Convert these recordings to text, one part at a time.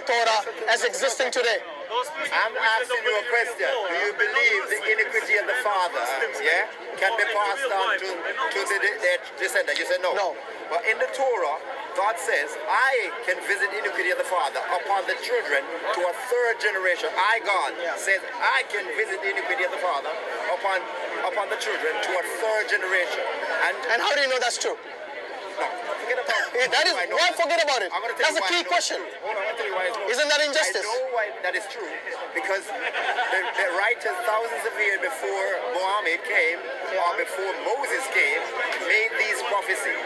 Torah as existing today? I'm asking you a question. Do you believe the iniquity of the father, can be passed on to their descendant? You said no. No. But in the Torah, God says, I can visit iniquity of the father upon the children to a third generation. I, God, says, I can visit the iniquity of the father upon the children to a third generation. And how do you know that's true? No, forget about it. That is, why forget about it? That's a key question. Hold on, I'm going to tell you why it's wrong. Isn't that injustice? I know why that is true, because the writers thousands of years before Muhammad came, or before Moses came, made these prophecies.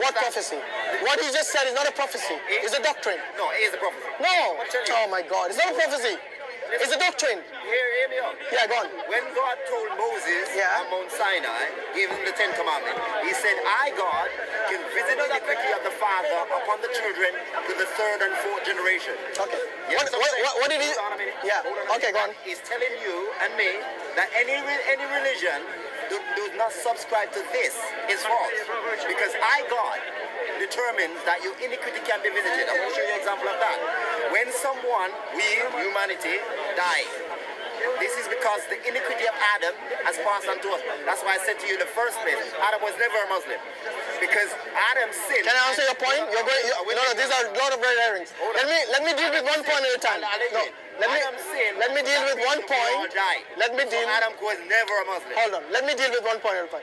What prophecy? What you just said is not a prophecy. It's a doctrine. No, it is a prophecy. No. Oh my God. It's not a prophecy. It's a doctrine. Hear me out. Yeah, go on. When God told Moses on Mount Sinai, gave him the 10 Commandments, he said, I, God, can visit the iniquity of the father upon the children to the third and fourth generation. Okay. Yes, what did he... Yeah. Okay, go on. He's telling you and me that any religion does not subscribe to this is false. Because I, God, determines that your iniquity can be visited. I'm going to show you an example of that. When someone, we, humanity, die, this is because the iniquity of Adam has passed on to us. That's why I said to you in the first place, Adam was never a Muslim. Because Adam sinned. Can I answer your point? No, these are a lot of red herrings. Let me deal with one point at a time. No, let me deal with one point. Adam was never a Muslim. Hold on. Let me deal with one point at a time.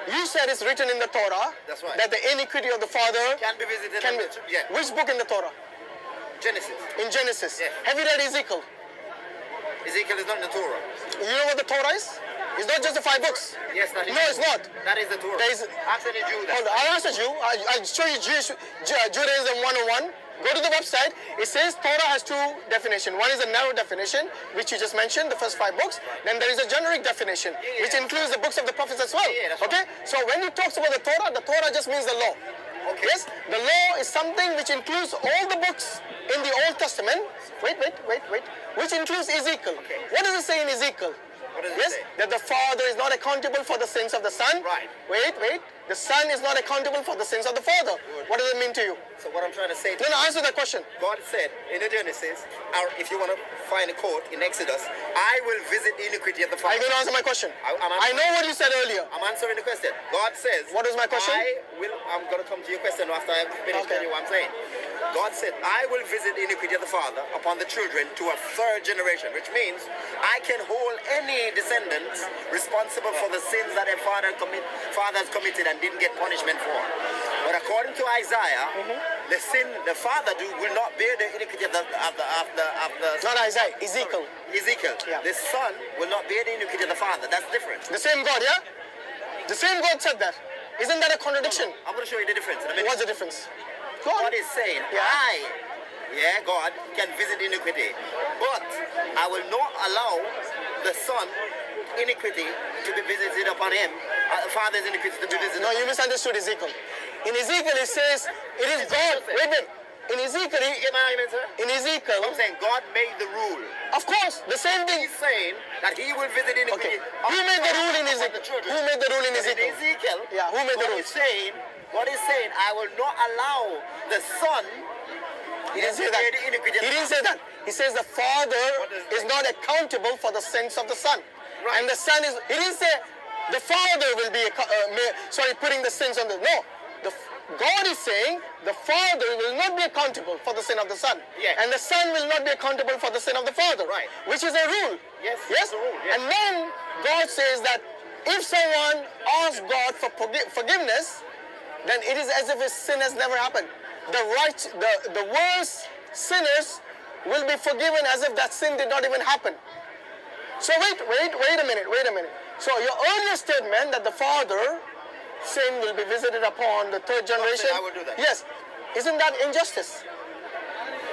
You said it's written in the Torah that the iniquity of the father can be visited. Which book in the Torah? Genesis. In Genesis. Yeah. Have you read Ezekiel? Ezekiel is not in the Torah. You know what the Torah is? It's not just the 5 books. Yes, that is. No, it's not. That is the Torah. Ask any Jew that. Hold on, I'll answer you. I'll show you Judaism 101. Go to the website. It says Torah has 2 definitions. One is a narrow definition, which you just mentioned, the first 5 books. Then there is a generic definition, which includes the books of the prophets as well. Okay? So when he talks about the Torah just means the law. Okay. Yes? The law is something which includes all the books in the Old Testament. Wait. Which includes Ezekiel. Okay. What does it say in Ezekiel? What does it say? That the Father is not accountable for the sins of the Son. Right. Wait. The Son is not accountable for the sins of the Father. Good. What does it mean to you? So what I'm trying to say... No, answer that question. God said in the Genesis, or if you want to find a quote in Exodus, I will visit the iniquity of the Are father. you going to answer my question? I know what you said earlier. I'm answering the question. God says... What is my question? I'm going to come to your question after I finish telling you what I'm saying. God said, I will visit the iniquity of the father upon the children to a third generation, which means I can hold any descendants responsible for the sins that their fathers committed and didn't get punishment for. But according to Isaiah, the father will not bear the iniquity of the not Isaiah, Ezekiel. Ezekiel. Yeah. The son will not bear the iniquity of the father. That's different. The same God, yeah? The same God said that. Isn't that a contradiction? I'm going to show you the difference in a minute. What's the difference? God is saying, God, can visit iniquity, but I will not allow the son iniquity to be visited upon him, the father's iniquity to be visited. No, you misunderstood Ezekiel. In Ezekiel it says, it is God. Wait. In Ezekiel, I'm saying God made the rule. Of course, the same thing. He's saying that he will visit iniquity. Okay. Who made the rule in Ezekiel? Who made the rule in Ezekiel? Yeah, who made the rule? God is saying, I will not allow the son. He didn't say that. He didn't say that. He says the father is not accountable for the sins of the son. Right. And the son is, he didn't say the father will be, putting the sins on the, no. God is saying the father will not be accountable for the sin of the son. Yes. And the son will not be accountable for the sin of the father. Right. Which is a rule. Yes? Yes? A rule, yes. And then God says that if someone asks God for forgiveness, then it is as if his sin has never happened. The worst sinners will be forgiven as if that sin did not even happen. So wait a minute. So your earlier statement that the father sin will be visited upon the third generation. I will do that. Yes. Isn't that injustice?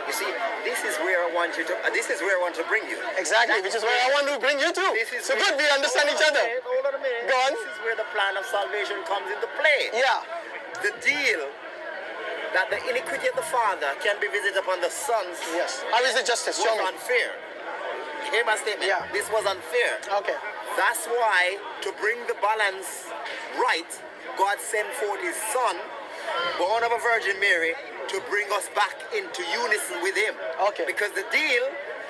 You see, this is where I want to bring you. Exactly, which is where I want to bring you to. So good, we understand each other. Hold on a minute. Go on. This is where the plan of salvation comes into play. Yeah. The deal that the iniquity of the father can be visited upon the sons. Yes. How is it justice? Show me. Unfair. Hear my statement. Yeah. This was unfair. Okay. That's why, to bring the balance right, God sent forth his son, born of a Virgin Mary, to bring us back into unison with him. Okay. Because the deal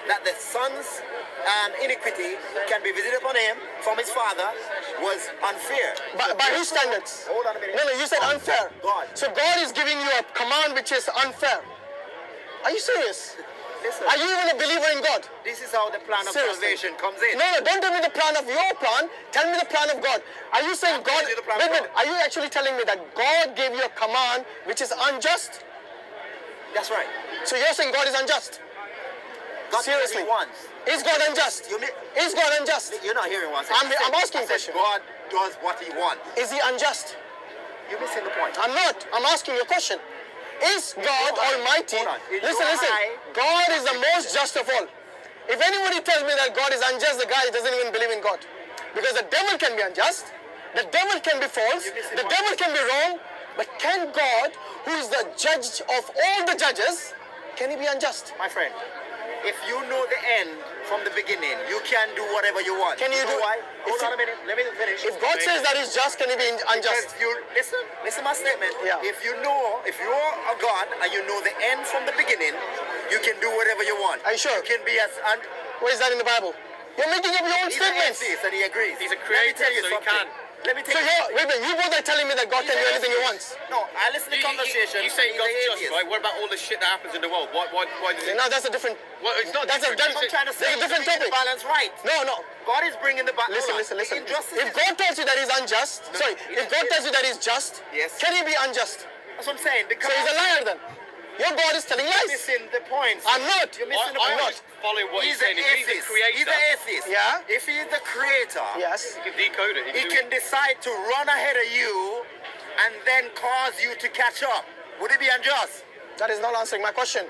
that the son's iniquity can be visited upon him from his father was unfair. By whose standards? Hold on a minute. No, you said unfair. God. So God is giving you a command which is unfair. Are you serious? Listen, Are you even a believer in God? this is how the plan of Seriously. salvation comes in. No, don't tell me the plan of your plan. Tell me the plan of God. Are you saying I'm God? telling you the plan Wait, of wait. God. Are you actually telling me that God gave you a command which is unjust? That's right. So you're saying God is unjust? God does what Seriously. he wants. Is God unjust? Is God unjust? You're not hearing what I'm saying. I'm asking a I said question. God does what he wants. Is he unjust? You're missing the point. I'm not. I'm asking you a question. Is God Almighty? Hold on. Listen. God is the most just of all. If anybody tells me that God is unjust, the guy doesn't even believe in God. Because the devil can be unjust, the devil can be false, the devil can be wrong, but can God, who is the judge of all the judges, can he be unjust? My friend, if you know the end from the beginning, you can do whatever you want. Can you know do- why? if Hold on you- a minute. Let me finish. If God says that he's just, can he be unjust? Because you listen my statement. Yeah. If you're a God and you know the end from the beginning, you can do whatever you want. Are you sure? You can be as Where is that in the Bible? You're making up your own he's an statements. atheist and he agrees. He's a Let me creator, tell you so he something. can. Let me tell So you. you both are telling me that God can do anything he wants. No, I listen to the conversation. You say He's God's an just, atheist. right? What about all the shit that happens in the world? Why does it? Now that's a different. Well, it's not That's a different. I'm trying to say That's a different he's bringing topic. the balance right. No. God is bringing the balance. Listen. Injustice. If God tells you that he's unjust, if God tells you that he's just, Yes. can he be unjust? That's what I'm saying. So Because he's a liar then. Your God is telling you're lies. missing the point. I'm not. You're missing the I'm point. not following what he's He's saying. an If he's atheist. the creator, He's an atheist. Yeah. If he's the creator, Yes. he can decode it. he can decide to run ahead of you and then cause you to catch up. Would it be unjust? That is not answering my question.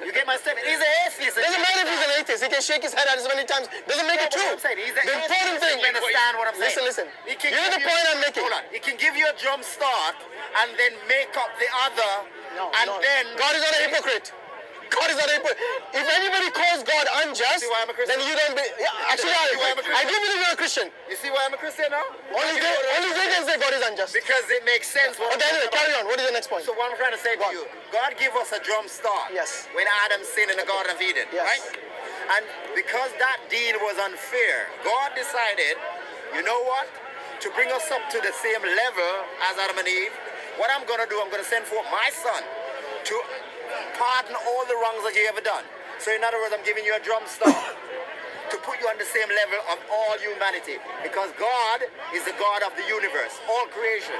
You get my statement? He's an atheist. Doesn't matter if he's an atheist. He can shake his head at as many times. Doesn't make No, it but true. what I'm saying, he's an The important atheist. thing. You understand what I'm saying? Listen. He can You know give the point I'm making. Hold on. He can give you a jump start and then make up the other. No. Then God is not a hypocrite. God is not a hypocrite. If anybody calls God unjust, See why I'm a Christian? then you don't be. Yeah, actually, See why I'm a I Christian? do believe you're a Christian. You see why I'm a Christian now? Only they can say God is unjust. Because it makes sense. What Okay, I'm anyway, talking carry about. on. What is the next point? So what I'm trying to say What? to you, God gave us a jump start. Yes. When Adam sinned in the Garden of Eden, Yes. right? And because that deal was unfair, God decided, you know what? To bring us up to the same level as Adam and Eve, what I'm gonna do, I'm gonna send forth my son to pardon all the wrongs that you ever done. So in other words, I'm giving you a jump start to put you on the same level of all humanity. Because God is the God of the universe, all creation.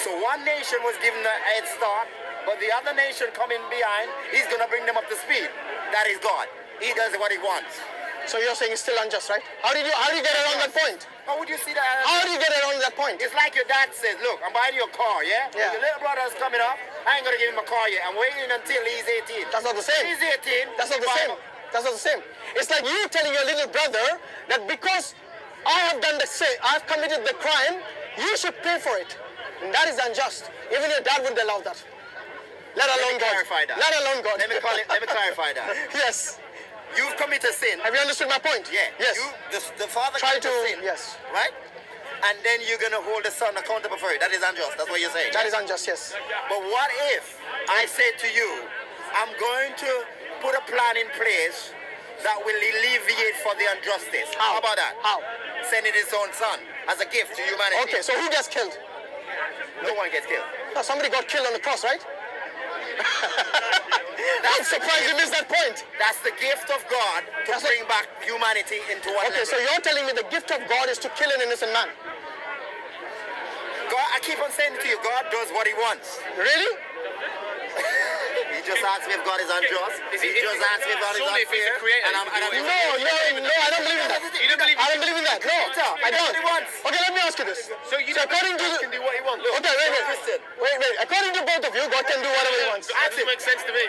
So one nation was given a head start, but the other nation coming behind, he's gonna bring them up to speed. That is God. He does what he wants. So you're saying it's still unjust, right? How do you get around that point? How would you see that? How do you get around that point? It's like your dad says, look, I'm buying you a car, yeah? Yeah. Your little brother's coming up, I ain't gonna give him a car yet. I'm waiting until he's 18. That's not the same. He's 18. That's not the same. That's not the same. It's like you telling your little brother that because I have done the same, I've committed the crime, you should pay for it. And that is unjust. Even your dad wouldn't allow that. Let alone God. clarify that. Let alone God. Let me clarify that. Yes. You've committed sin. Have you understood my point? Yeah. Yes. The father Try committed to- sin. yes. Right? And then you're gonna hold the son accountable for it. That is unjust. That's what you're saying. That is unjust, yes. But what if I say to you, I'm going to put a plan in place that will alleviate for the injustice? How about that? How? Sending his own son as a gift to humanity. Okay, so who gets killed? No one gets killed. No, somebody got killed on the cross, right? I'm surprised you missed that point. That's the gift of God to That's bring back humanity into one Okay, so level. you're telling me the gift of God is to kill an innocent man. God, I keep on saying to you, God does what he wants. Really? He just asked me if God is unjust. He just asked me if God is Surely if he's unfair. the creator, And I'm he can do No, I don't believe in that. You don't believe I don't believe in that. No, I don't. What he wants. Okay, let me ask you this. So you So don't according believe to God the- can do what he wants. Look, Okay, wait. Christian. Wait. According to both of you, God can do whatever he wants. that doesn't make sense to me.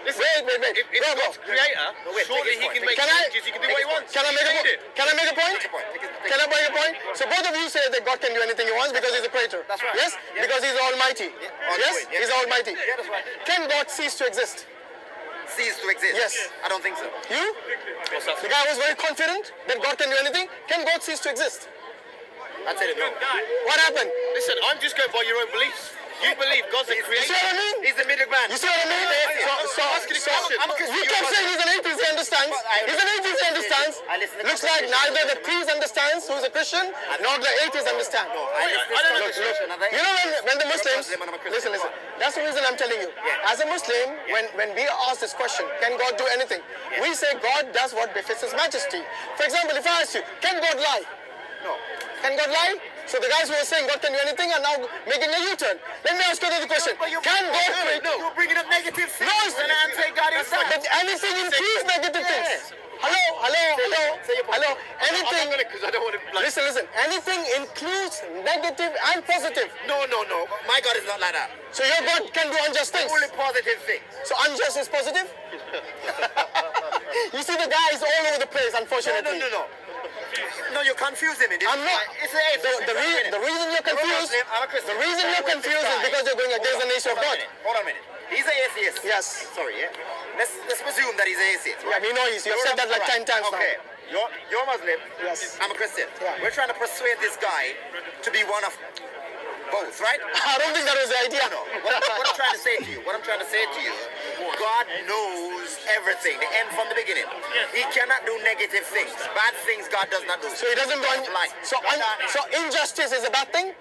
Listen, Wait. if Bro, God's creator, wait, surely take his he point, can take make Can I- changes. He can do what he wants. Can I make a He point? made it. Can I make a point? Take Can I make a point? So both of you say that God can do anything he wants because he's the creator. That's right. Yes? Yeah. Because he's almighty. all Yes? good, yeah. He's almighty. Yeah, that's right. Can God cease to exist? Cease to exist. Yes. I don't think so. You? What's that? The guy was very confident that God can do anything. Can God cease to exist? I tell you no. What happened? Listen, I'm just going by your own beliefs. You believe God's a You creator. see what I mean? He's the middleman. You see what I mean? So I'm a Christian. you can say he's an atheist, he understands. He's an atheist, he understands. I listen to Looks like conversation. neither the theist understands, who's a Christian, nor the atheist understand. You know when the Muslims, listen, that's the reason I'm telling you. As a Muslim, when we ask this question, can God do anything? We say God does what befits His Majesty. For example, if I ask you, can God lie? No. Can God lie? So the guys who are saying God can do anything are now making a U-turn. Let me ask you another question. Can God create? No. You're bringing up negative things. No, and I'm saying God is that. But anything includes negative things. Hello. Anything. Because I don't want to. Like, Listen. Anything includes negative and positive. No. My God is not like that. So your God can do unjust things. Only positive things. So unjust is positive? You see the guy is all over the place, unfortunately. No, you're confusing me. I'm not. It's a The reason you're confused. I'm a Christian. The reason you're confused is because you're going against the nature of God. Hold on a minute. He's an atheist. Yes. Sorry, yeah. Let's presume that he's an atheist. Yeah, we know he's. You've said that like 10 times now. Okay. You're Muslim. Yes. I'm a Christian. Yeah. We're trying to persuade this guy to be one of both, right? I don't think that was the idea. No. What I'm trying to say to you, God knows everything, the end from the beginning. He cannot do negative things. Bad things God does not do. So he doesn't want. So injustice is a bad thing?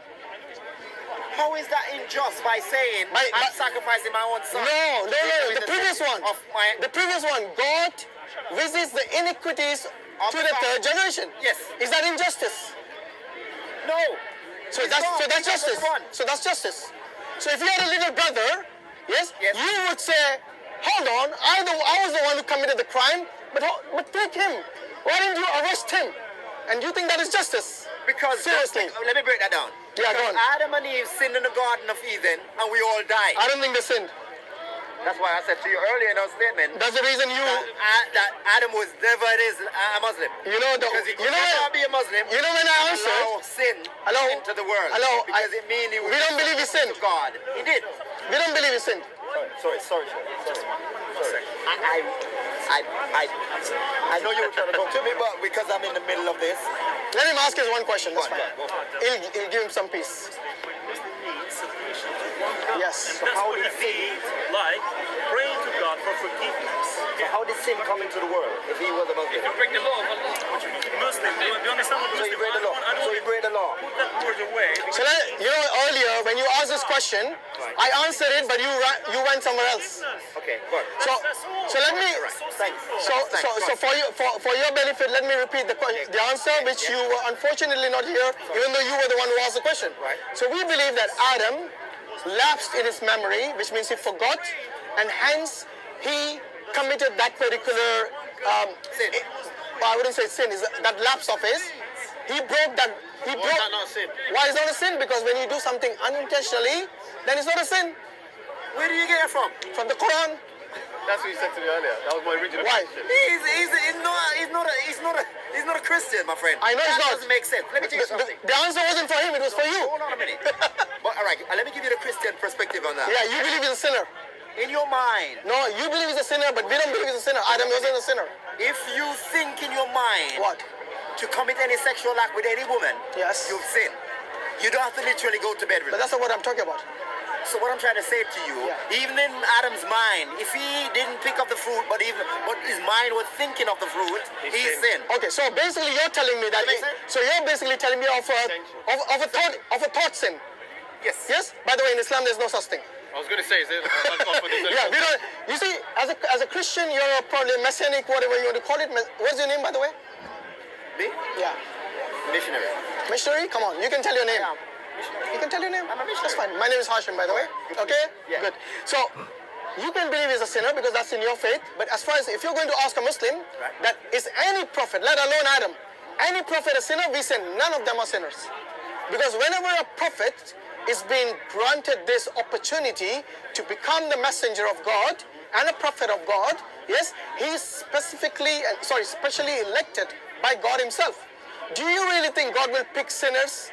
How is that unjust by saying I'm sacrificing my own son? No. The previous one. The previous one. God visits the iniquities to the third generation. Yes. Is that injustice? No. So that's justice. So that's justice. So if you had a little brother, yes, you would say, hold on, I was the one who committed the crime, but take him. Why didn't you arrest him? And you think that is justice? Because seriously, let me break that down. Yeah, go on. Adam and Eve sinned in the Garden of Eden, and we all died. I don't think they sinned. That's why I said to you earlier in our statement. That's the reason you. That Adam was never a Muslim. You know because he could never be a Muslim. You know when I answered. Allow sin into the world. Hello. Because it means he was. We don't believe he sinned. God, he did. We don't believe he sinned. Sorry. I know you were trying to talk to me, but because I'm in the middle of this. Let him ask us one question. That's fine. He'll give him some peace. Yes. And that's what it means, like praying to God for forgiveness. So how did sin come into the world if he was a Muslim? if you break the law, Muslim, do you understand what So Muslim? he break the law. I don't So he break the law. put that word away. So earlier when you asked this question, I answered it, but you went somewhere else. Okay, good. So let me. Thanks. So for your benefit, let me repeat the answer, which you were unfortunately not here, even though you were the one who asked the question. Right. So we believe that Adam lapsed in his memory, which means he forgot, and hence he committed that particular Sin. I wouldn't say sin, is that lapse of his. He broke that. why is that not a sin? Why is it not a sin? Because when you do something unintentionally, then it's not a sin. Where do you get it from? From the Quran. That's what you said to me earlier. That was my original Why? question. He's not a Christian, my friend. I know he's that not. doesn't make sense. Let me tell you something. The answer wasn't for him, it was for you. Hold on a minute. But all right, let me give you the Christian perspective on that. Yeah, you believe he's a sinner. In your mind, No, you believe he's a sinner, but we don't believe he's a sinner. Adam wasn't a sinner. if you think in your mind What? to commit any sexual act with any woman, Yes. you've sinned. You don't have to literally go to bed with But her. that's not what I'm talking about. So what I'm trying to say to you, Yeah. even in Adam's mind, if he didn't pick up the fruit, but his mind was thinking of the fruit, he sinned. Okay, so basically you're telling me that. Does that make sense? So you're basically telling me of a thought sin. Yes. Yes. By the way, in Islam, there's no such thing. I was going to say, is it? Yeah, we don't. You see, as a Christian, you're probably messianic, whatever you want to call it. What's your name, by the way? Me? Yeah. Missionary. Missionary? Come on, you can tell your name. Yeah. You can tell your name. I'm a missionary. That's fine. My name is Hashim, by the way. Okay? Yeah. Good. So, you can believe he's a sinner because that's in your faith. But as far as if you're going to ask a Muslim, Right. that is any prophet, let alone Adam, any prophet a sinner, we say none of them are sinners. Because whenever a prophet is being granted this opportunity to become the messenger of God and a prophet of God, yes, he's specially elected by God himself. Do you really think God will pick sinners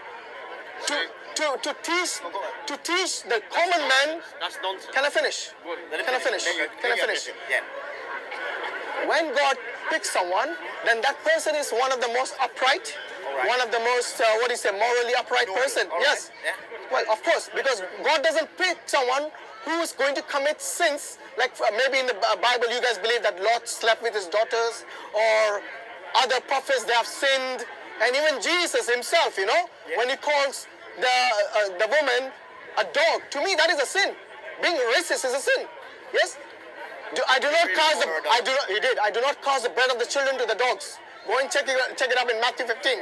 to teach the common man? That's nonsense. Can I finish? Can I finish? Can I finish? Yeah. When God picks someone, then that person is one of the most upright, Alright. one of the most morally upright person. All right. Yes. Yeah. Well, of course, because God doesn't pick someone who is going to commit sins. Like maybe in the Bible, you guys believe that Lot slept with his daughters, or other prophets, they have sinned, and even Jesus himself, when he calls the woman a dog, to me that is a sin. Being racist is a sin. Yes. I do not cause the. I do not. He did. I do not cause the bread of the children to the dogs. Go and check it up in Matthew 15.